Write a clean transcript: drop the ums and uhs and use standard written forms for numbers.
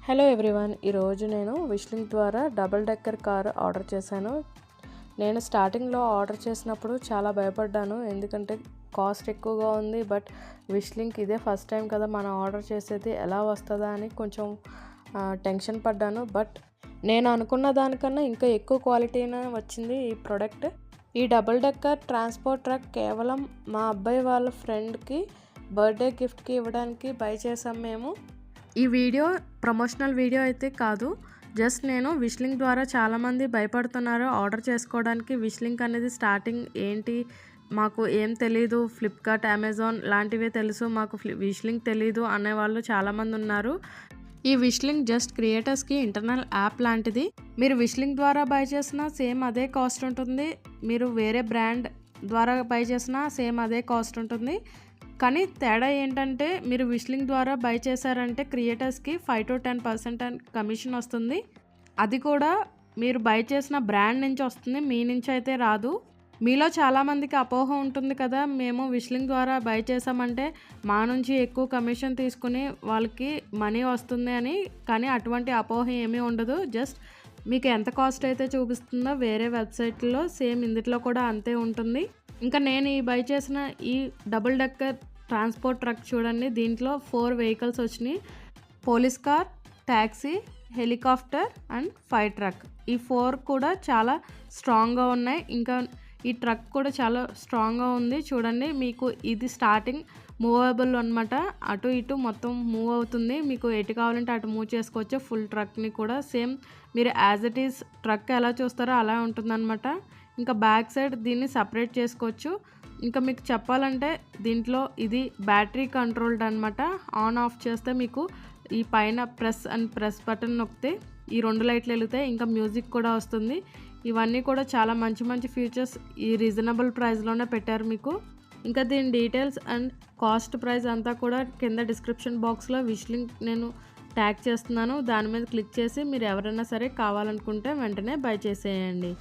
Hello everyone, ఈరోజు నేను విష్లింక్ ద్వారా డబుల్ డెక్కర్ కార్ ఆర్డర్ చేశాను. నేను స్టార్టింగ్లో ఆర్డర్ చేసినప్పుడు చాలా భయపడ్డాను, ఎందుకంటే కాస్ట్ ఎక్కువగా ఉంది. బట్ విష్లింక్ ఇదే ఫస్ట్ టైం కదా మనం ఆర్డర్ చేసేది, ఎలా వస్తుందా అని కొంచెం టెన్షన్ పడ్డాను. బట్ నేను అనుకున్న దానికన్నా ఇంకా ఎక్కువ క్వాలిటీనే వచ్చింది ఈ ప్రోడక్ట్. ఈ డబుల్ డెక్కర్ ట్రాన్స్పోర్ట్ ట్రక్ కేవలం మా అబ్బాయి వాళ్ళ ఫ్రెండ్కి బర్త్డే గిఫ్ట్కి ఇవ్వడానికి బై చేసాం మేము. ఈ వీడియో ప్రమోషనల్ వీడియో అయితే కాదు, జస్ట్ నేను విష్లింక్ ద్వారా చాలామంది భయపడుతున్నారు ఆర్డర్ చేసుకోవడానికి. విష్లింక్ అనేది స్టార్టింగ్ ఏంటి, మాకు ఏం తెలీదు, ఫ్లిప్కార్ట్, అమెజాన్ లాంటివే తెలుసు, మాకు విష్లింక్ తెలీదు అనేవాళ్ళు చాలామంది ఉన్నారు. ఈ విష్లింక్ జస్ట్ క్రియేటర్స్కి ఇంటర్నల్ యాప్ లాంటిది. మీరు విష్లింక్ ద్వారా బై చేసినా సేమ్ అదే కాస్ట్ ఉంటుంది, మీరు వేరే బ్రాండ్ ద్వారా బై చేసినా సేమ్ అదే కాస్ట్ ఉంటుంది. కానీ తేడా ఏంటంటే, మీరు విష్లింక్ ద్వారా బై చేశారంటే క్రియేటర్స్కి 5 to 10% కమిషన్ వస్తుంది. అది కూడా మీరు బై చేసిన బ్రాండ్ నుంచి వస్తుంది, మీ నుంచి అయితే రాదు. మీలో చాలామందికి అపోహ ఉంటుంది కదా, మేము విష్లింక్ ద్వారా బై చేసామంటే మా నుంచి ఎక్కువ కమిషన్ తీసుకుని వాళ్ళకి మనీ వస్తుంది అని. కానీ అటువంటి అపోహ ఏమీ ఉండదు. జస్ట్ మీకు ఎంత కాస్ట్ అయితే చూపిస్తుందో వేరే వెబ్సైట్లో సేమ్ ఇందులో కూడా అంతే ఉంటుంది. ఇంకా నేను ఈ బై చేసిన ఈ డబుల్ డెక్కర్ ట్రాన్స్పోర్ట్ ట్రక్ చూడండి, దీంట్లో 4 వెహికల్స్ వచ్చినాయి. Police car, taxi, helicopter and fire truck. ఈ 4 కూడా చాలా స్ట్రాంగ్గా ఉన్నాయి. ఇంకా ఈ ట్రక్ కూడా చాలా స్ట్రాంగ్గా ఉంది. చూడండి, మీకు ఇది స్టార్టింగ్ మూవబుల్ అనమాట, అటు ఇటు మొత్తం మూవ్ అవుతుంది. మీకు ఎటు కావాలంటే అటు మూవ్ చేసుకోవచ్చు. ఫుల్ ట్రక్ని కూడా సేమ్ మీరు యాజ్ ఇట్ ఈస్ ట్రక్ ఎలా చూస్తారో అలా ఉంటుందన్నమాట. ఇంకా బ్యాక్ సైడ్ దీన్ని సపరేట్ చేసుకోవచ్చు. ఇంకా మీకు చెప్పాలంటే దీంట్లో ఇది బ్యాటరీ కంట్రోల్డ్ అనమాట. ఆన్ ఆఫ్ చేస్తే మీకు ఈ పైన ప్రెస్ బటన్ నొక్కితే ఈ 2 లైట్లు వెలుగుతాయి. ఇంకా మ్యూజిక్ కూడా వస్తుంది. ఇవన్నీ కూడా చాలా మంచి మంచి ఫీచర్స్ ఈ రీజనబుల్ ప్రైస్లోనే పెట్టారు మీకు. ఇంకా దీని డీటెయిల్స్ అండ్ కాస్ట్ ప్రైస్ అంతా కూడా కింద డిస్క్రిప్షన్ బాక్స్లో విష్లింక్ నేను ట్యాగ్ చేస్తున్నాను. దాని మీద క్లిక్ చేసి మీరు ఎవరైనా సరే కావాలనుకుంటే వెంటనే బై చేసేయండి.